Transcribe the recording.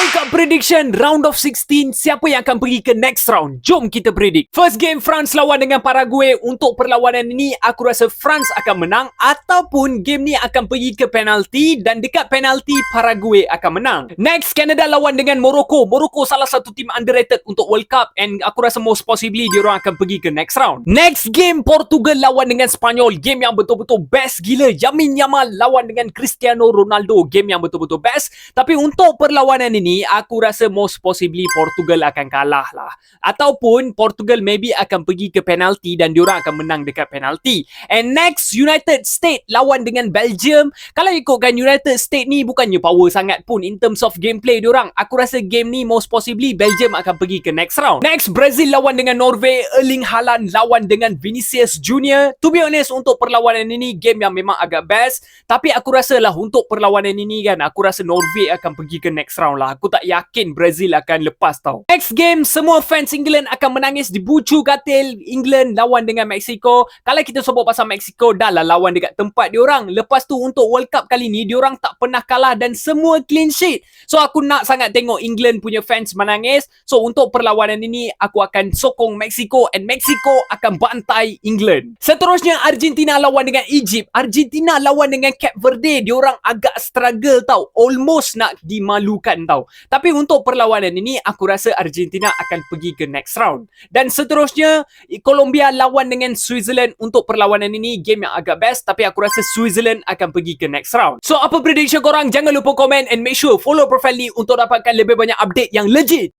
World Cup prediction round of 16, siapa yang akan pergi ke next round? Jom kita predict. First game France lawan dengan Paraguay. Untuk perlawanan ini aku rasa France akan menang ataupun game ni akan pergi ke penalti dan dekat penalti Paraguay akan menang. Next, Canada lawan dengan Morocco. Morocco salah satu tim underrated untuk World Cup and aku rasa most possibly diorang akan pergi ke next round. Next game, Portugal lawan dengan Spanyol. Game yang betul-betul best gila. Yamin Yamal lawan dengan Cristiano Ronaldo. Game yang betul-betul best. Tapi untuk perlawanan ini, aku rasa most possibly Portugal akan kalah lah. Ataupun Portugal maybe akan pergi ke penalti dan diorang akan menang dekat penalti. And next, United States lawan dengan Belgium. Kalau ikutkan United States ni bukannya power sangat pun in terms of gameplay diorang. Aku rasa game ni most possibly Belgium akan pergi ke next round. Next, Brazil lawan dengan Norway. Erling Haaland lawan dengan Vinicius Junior. To be honest, untuk perlawanan ini game yang memang agak best. Tapi aku rasa lah untuk perlawanan ini kan, aku rasa Norway akan pergi ke next round lah. Aku tak yakin Brazil akan lepas tau. Next game, semua fans England akan menangis di bucu katil. England lawan dengan Mexico. Kalau kita sebut pasal Mexico, dah lah lawan dekat tempat diorang. Lepas tu untuk World Cup kali ni, diorang tak pernah kalah dan semua clean sheet. So aku nak sangat tengok England punya fans menangis. So untuk perlawanan ini, aku akan sokong Mexico and Mexico akan bantai England. Seterusnya, Argentina lawan dengan Egypt. Argentina lawan dengan Cape Verde. Diorang agak struggle tau. Almost nak dimalukan tau. Tapi untuk perlawanan ini, aku rasa Argentina akan pergi ke next round. Dan seterusnya, Colombia lawan dengan Switzerland. Untuk perlawanan ini, game yang agak best. Tapi aku rasa Switzerland akan pergi ke next round. So, apa prediction korang? Jangan lupa komen and make sure follow profile ni untuk dapatkan lebih banyak update yang legit.